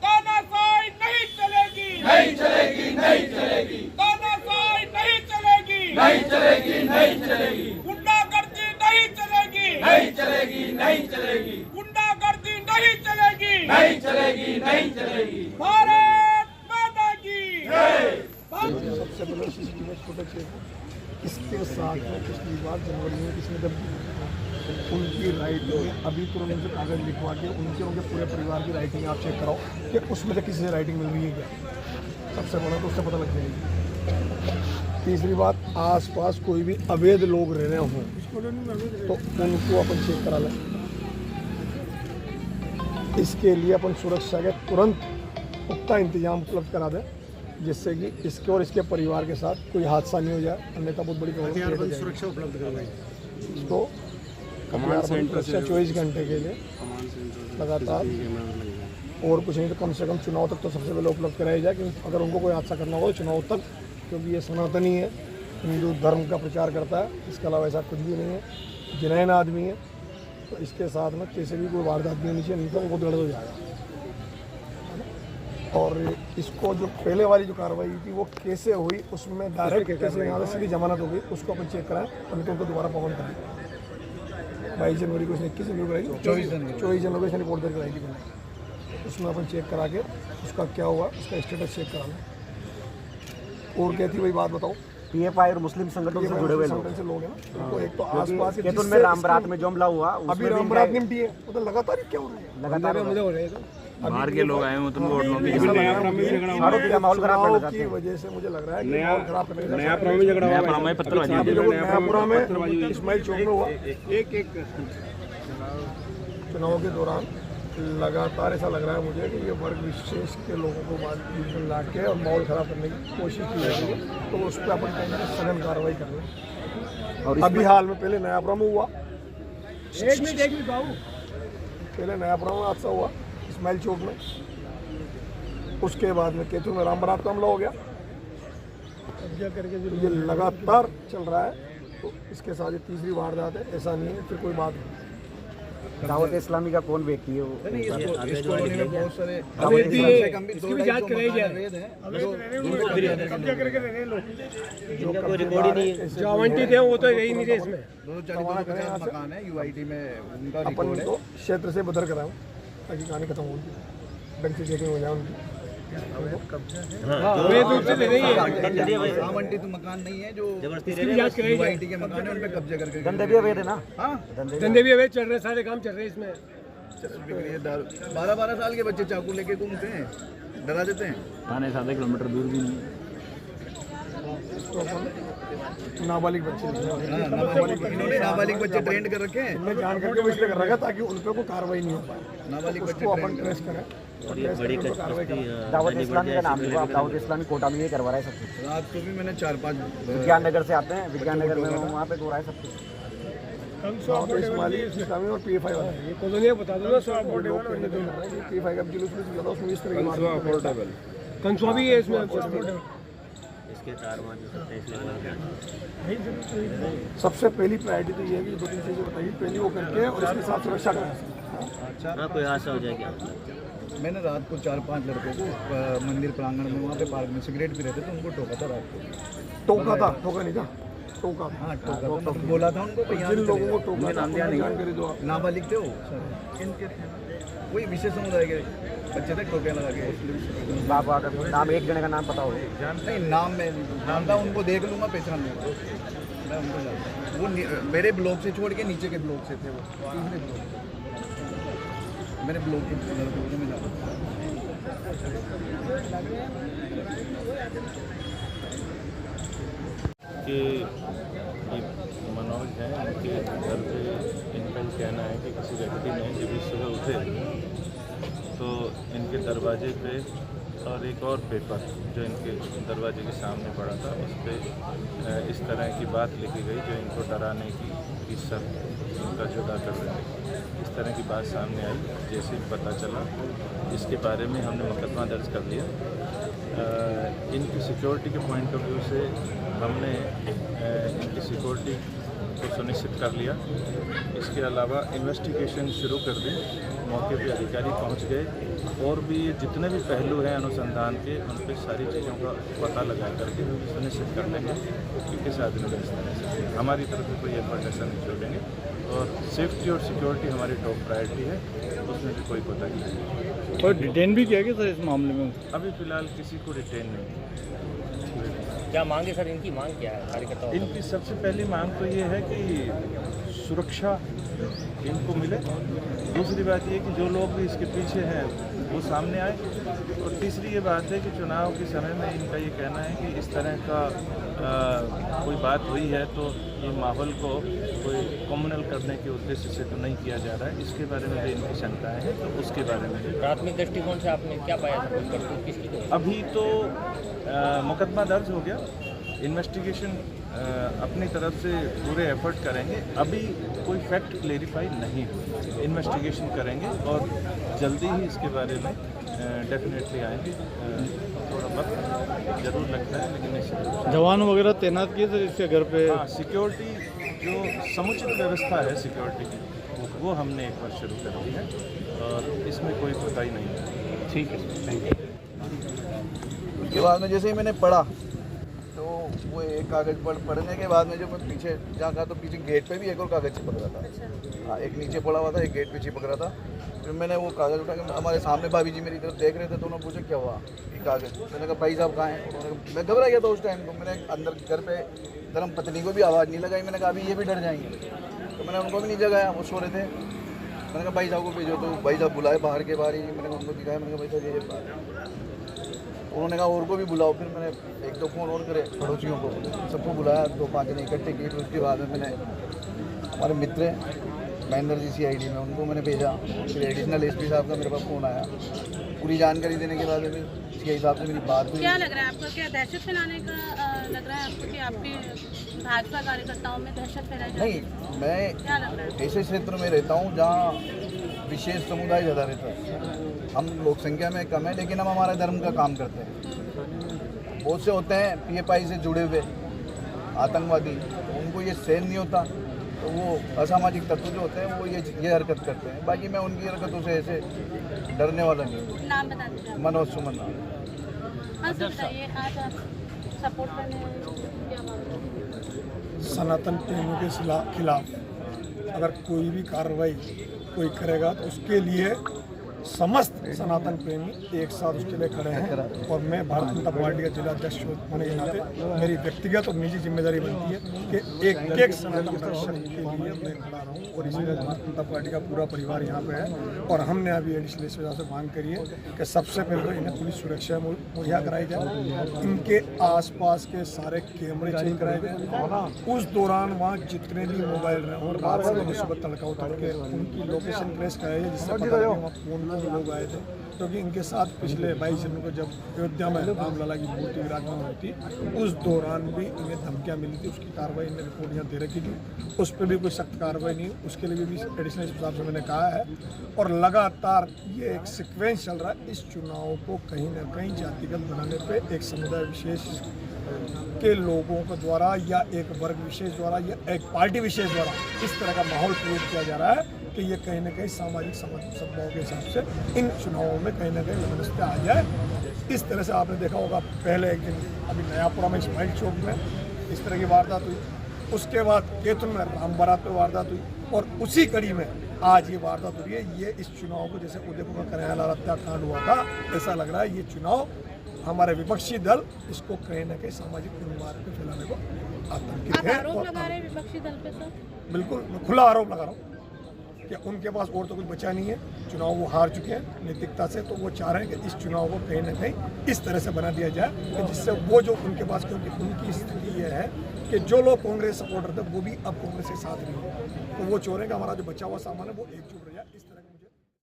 तानाशाही नहीं चलेगी, नहीं चलेगी, नहीं चलेगी। तानाशाही नहीं चलेगी, नहीं चलेगी, नहीं चलेगी। गुंडागर्दी नहीं चलेगी, नहीं चलेगी, नहीं चलेगी। गुंडागर्दी नहीं चलेगी, नहीं चलेगी, नहीं चलेगी। भारत माता की जय। सबसे पहले सीसीटीवी फुटेज इसके साथ में पिछली बार जनवरी में किसने जब उनकी राइटिंग अभी तुरंत उनसे कागज़ लिखवा के उनके पूरे परिवार की राइटिंग आप चेक कराओ कि उसमें से किसी से राइटिंग मिल रही है क्या। सबसे बड़ा तो उससे पता लग जाएगी। तीसरी बात, आसपास कोई भी अवैध लोग रह रहे हों तो उनको अपन चेक करा लें। इसके लिए अपन सुरक्षा के तुरंत पुख्ता इंतजाम उपलब्ध करा दें जिससे कि इसके और इसके परिवार के साथ कोई हादसा नहीं हो जाए, अन्यथा बहुत बड़ी सुरक्षा उपलब्ध करवाई इसको कमांड सेंटर से 24 घंटे के लिए लगातार और कुछ नहीं तो कम से कम चुनाव तक तो सबसे पहले उपलब्ध कराया जाए। क्योंकि अगर उनको कोई हादसा करना हो चुनाव तक, क्योंकि ये सनातनी है, हिंदू धर्म का प्रचार करता है, इसके अलावा ऐसा कुछ भी नहीं है, जिनैन आदमी है, तो इसके साथ में कैसे भी कोई वारदात नहीं होनी चाहिए, नहीं तो उनको दर्द हो जाएगा। और इसको जो पहले वाली जो कार्रवाई थी वो कैसे हुई, उसमें डायरेक्ट कैसे यहाँ से सीधी जमानत हो गई, उसको अपन चेक कराएं और नहीं तो उनको दोबारा पवन करें। 22 जनवरी को इसने 21 जनवरी कराई, 24 जनवरी से रिपोर्ट दर्ज कराई थी। उसमें अपन चेक करा के उसका क्या हुआ उसका स्टेटस चेक करा लें। और क्या थी वही बात बताओ। पीएफआई और मुस्लिम संगठन से जुड़े हुए लोग हैं ना, तो एक तो आसपास के केतुन में राम बारात में जो हमला हुआ अभी राम बारात निपटी है, वो तो लगातार क्या हो रहा है, लगातार हमले हो रहे हैं। बाहर के लोग आए हो तुम वोट लो आरोपी का माहौल खराब करना की वजह से मुझे लग रहा है कि माहौल खराब करने का नयापुरा में पत्थरबाजी नयापुरा में इस्माइल चौक में हुआ। एक चुनाव के दौरान लगातार ऐसा लग रहा है मुझे कि ये वर्ग विशेष के लोगों को बीच में ला के और माहौल खराब करने की कोशिश की जा रही है, तो उस पर अपन कहीं सघन कार्रवाई कर रहे हैं। और अभी हाल में पहले नयापुरा में हुआ, पहले नयापुरा में हादसा हुआ इस्माइल चौक में, उसके बाद में केतु में राम बारात का हमला हो गया। ये लगातार चल रहा है, तो इसके साथ ये तीसरी वारदात है, ऐसा नहीं है फिर कोई बात नहीं। दावत इस्लामी का कौन व्यक्ति है वो? बहुत सारे इसकी भी जांच कराई जाए। जो आवंटित है वो तो रही नहीं रहे इसमें। मकान है यूआईटी में, अपन तो क्षेत्र से बदर कराऊं ताकि कहानी खत्म हो, ढंग से चेकिंग हो जाए उनकी। आवंटित तो मकान नहीं है जो यूआईटी के मकान है उन पे कब्जा करके धंधे भी अवैध है ना? धंधे भी अवैध चल रहे, सारे काम चल रहे हैं इसमें। 12-12 साल के बच्चे चाकू लेके घूमते हैं, डरा देते हैं। थाने 7 किलोमीटर दूर भी नहीं। नाबालिग बच्चे इन्होंने नाबालिग बच्चे ट्रेंड कर रखे हैं, जान करके वो इसलिए कर रखा ताकि उन पर कोई कार्रवाई नहीं हो पाए। नाबालिग बच्चे उसको अपन ट्रेस करें और ट्रेस करके उनको कार्रवाई करें। दावत इस्लामी का नाम लिखा, दावत इस्लामी कोटा में ये करवा रहा है सब कुछ। रात को भी मैंने 4-5 विज्ञान नगर से आते हैं, विज्ञान नगर में वहाँ पे हो रहा है सब कुछ। इस्लामी और पीएफआई वाला ये कॉलोनी बता दो ना, पीएफआई का जुलूस में ज़्यादा उसमें इस तरह की बात कंसुआ भी है इसमें। सबसे पहली प्रायोरिटी तो ये है कि 2-3 चीज़ें बताइए, पहली वो करके और इसके साथ सुरक्षा करें। हाँ कोई हादसा हो जाएगा। मैंने रात को 4-5 लड़कों को मंदिर प्रांगण में वहाँ पे पार्क में सिगरेट भी रहते थे, उनको टोका था रात को। टोका था, टोका नहीं था, टोका। हाँ टोका था, बोला था उनको जिन लोगों को टोका था जानकारी दो आप। नाबालिग थे वो, इनके वही विशेष समुदाय के बच्चे थे, टोके लगा के। बाबा का नाम, एक जने का नाम पता हो? नहीं, नाम मैं जानता, उनको देख लूँगा, पहचान लूँगा, मैं उनको जानता। वो मेरे ब्लॉक से छोड़ के नीचे के ब्लॉक से थे, वो तीसरे ब्लॉक मेरे ब्लॉक के लड़कों में जानता। कि ये मनोज हैं, इनके घर पे इनका कहना है कि किसी व्यक्ति ने जब इस सुबह उठे तो इनके दरवाजे पे और एक और पेपर जो इनके दरवाजे के सामने पड़ा था उस पर इस तरह की बात लिखी गई जो इनको डराने की सब इनका जुदा कर रहे थे। इस तरह की बात सामने आई, जैसे ही पता चला इसके बारे में हमने मुकदमा दर्ज कर लिया। इनकी सिक्योरिटी के पॉइंट ऑफ व्यू से हमने इनकी सिक्योरिटी को सुनिश्चित कर लिया। इसके अलावा इन्वेस्टिगेशन शुरू कर दी, मौके पे अधिकारी पहुंच गए और भी जितने भी पहलू हैं अनुसंधान के उन पर सारी चीज़ों का पता लगा करके सुनिश्चित कर लेंगे कि किस आदमी का इस तरह से हमारी तरफ से कोई एफर्ट ऐसा नहीं छोड़ेंगे और सेफ्टी और सिक्योरिटी हमारी टॉप प्रायोरिटी है, उसमें भी कोई कोताही नहीं। और डिटेन भी किया गया सर इस मामले में? अभी फ़िलहाल किसी को डिटेन नहीं। क्या मांग है सर, इनकी मांग क्या है कार्यकर्ताओं की? इनकी सबसे पहली मांग तो ये है कि सुरक्षा इनको मिले। दूसरी बात ये कि जो लोग भी इसके पीछे हैं वो सामने आए और तीसरी ये बात है कि चुनाव के समय में इनका ये कहना है कि इस तरह का कोई बात हुई है तो ये माहौल को कोई कम्युनल करने के उद्देश्य से तो नहीं किया जा रहा है, इसके बारे में भी इनकी शंकाएँ हैं, तो उसके बारे में प्राथमिक दृष्टिकोण से आपने क्या पाया था, कोई करतूत किसकी तो? अभी तो मुकदमा दर्ज हो गया, इन्वेस्टिगेशन अपनी तरफ से पूरे एफर्ट करेंगे। अभी कोई फैक्ट क्लेरिफाई नहीं हुई, इन्वेस्टिगेशन करेंगे और जल्दी ही इसके बारे में डेफिनेटली आएंगे। थोड़ा वक्त जरूर लगता है लेकिन निश्चित जवान वगैरह तैनात किए सर इसके घर पे? हाँ, सिक्योरिटी जो समुचित व्यवस्था है सिक्योरिटी की वो हमने एक बार शुरू कर दी है और इसमें कोई कोताही नहीं है। ठीक है, थैंक यू। उसके बाद में जैसे ही मैंने पढ़ा तो वो एक कागज़ पढ़ने के बाद में जो मैं पीछे जहाँ गया तो पीछे गेट पे भी एक और कागज़ चिपक रहा था। हाँ, एक नीचे पड़ा हुआ था, एक गेट पे चिपक रहा था। फिर मैंने वो कागज़ उठा के, हमारे सामने भाभी जी मेरी तरफ देख रहे थे तो उन्होंने पूछा क्या हुआ ये कागज़। मैंने कहा भाई साहब कहाँ हैं? उन्होंने कहा, मैं घबरा गया था उस टाइम को। मैंने अंदर घर पे धर्म पत्नी को भी आवाज़ नहीं लगाई, मैंने कहा अभी ये भी डर जाएंगे, तो मैंने उनको भी नहीं जगाया, वो सो रहे थे। मैंने कहा भाई साहब को भेजो, तो भाई साहब बुलाए बाहर के बाहर ही। मैंने उनको दिखाया, मैंने कहा भाई साहब ये उन्होंने कहा और को भी बुलाओ। फिर मैंने एक दो फ़ोन और करे पड़ोसियों को, सबको बुलाया, 2-5 जने इकट्ठे किए। फिर उसके बाद में मैंने हमारे मित्र महेंद्र जी CID में उनको मैंने भेजा। फिर एडिशनल SP साहब का मेरे पास फ़ोन आया, पूरी जानकारी देने के बाद में CI साहब से मेरी बात हुई। क्या लग रहा है आपको, क्या दहशत फैलाने का लग रहा है आपको कि आपके भाजपा कार्यकर्ताओं में दहशत फैलाई जा रही है? नहीं, मैं क्या लग रहा है? ऐसे क्षेत्र में रहता हूँ जहाँ विशेष समुदाय ज़्यादा रहता है। हम लोक संख्या में कम है लेकिन हम हमारे धर्म का काम करते हैं। बहुत से होते हैं PFI से जुड़े हुए आतंकवादी, उनको ये सहन नहीं होता तो वो असामाजिक तत्व जो होते हैं वो ये हरकत करते हैं। बाकी मैं उनकी हरकतों से ऐसे डरने वाला नहीं हूँ। नाम बता दीजिए। मनोज सुमन नाम। हाँ सर, बताइए आज आप सपोर्ट करने क्या मांग? सनातन प्रेमियों के खिलाफ अगर कोई भी कार्रवाई कोई करेगा तो उसके लिए समस्त सनातन प्रेमी एक साथ उसके लिए खड़े हैं। और मैं भारतीय जनता पार्टी का जिलाध्यक्ष होने के नाते मेरी व्यक्तिगत और निजी जिम्मेदारी बनती है कि एक सनातन दर्शक के लिए मैं खड़ा रहूँ। और इसलिए भारतीय जनता पार्टी का पूरा परिवार यहाँ पे है। और हमने अभी एडिशनल SP से मांग करी है कि सबसे पहले तो इन्हें पुलिस सुरक्षा मुहैया कराई जाए, इनके आसपास के सारे कैमरे चेक कराए जाए। उस दौरान वहाँ जितने भी मोबाइल रहे और रात से सुबह तड़का उतर के उनकी लोकेशन ट्रेस कराई जाए, जिससे पता लगे वहाँ कौन लोग आए थे। क्योंकि इनके साथ पिछले 22 जनवरी को जब अयोध्या में रामलला की मूर्ति विराजमान हुई थी उस दौरान भी इन्हें धमकियाँ मिली थी। उसकी कार्रवाई इन्हें रिपोर्ट यहाँ दे रखी थी, उस पर भी कोई सख्त कार्रवाई नहीं। उसके लिए भी एडिशनल SP साहब से मैंने कहा है। और लगातार ये एक सीक्वेंस चल रहा है, इस चुनाव को कहीं ना कहीं जातिगत बनाने पर एक समुदाय विशेष के लोगों के द्वारा या एक वर्ग विशेष द्वारा या एक पार्टी विशेष द्वारा इस तरह का माहौल क्रिएट किया जा रहा है कि ये कहीं ना कहीं सामाजिक सद्भाव के हिसाब से इन चुनावों में कहीं ना कहीं व्यवस्था आ जाए। इस तरह से आपने देखा होगा पहले एक दिन अभी नयापुरा में स्माइल चौक में इस तरह की वारदात हुई, उसके बाद केतुन में राम बारात पर वारदात हुई और उसी कड़ी में आज ये वारदात हुई है। ये इस चुनाव को जैसे उदयपुर में कन्हैयालाल हत्याकांड हुआ था ऐसा लग रहा है ये चुनाव हमारे विपक्षी दल इसको कहीं ना कहीं सामाजिक उन्माद पे फैलाने को आतंकित है। आरोप लगा रहे हैं विपक्षी दल पे सर? बिल्कुल, मैं खुला आरोप लगा रहा हूँ कि उनके पास और तो कुछ बचा नहीं है। चुनाव वो हार चुके हैं नैतिकता से, तो वो चाह रहे हैं कि इस चुनाव को कहीं ना कहीं इस तरह से बना दिया जाए कि जिससे वो जो उनके पास, क्योंकि उनकी स्थिति ये है कि जो लोग कांग्रेस सपोर्टर थे वो भी अब कांग्रेस के साथ नहीं है, तो वो चाह रहे हैं कि हमारा जो बचा हुआ सामान है वो एकजुट रह जाए। इस तरह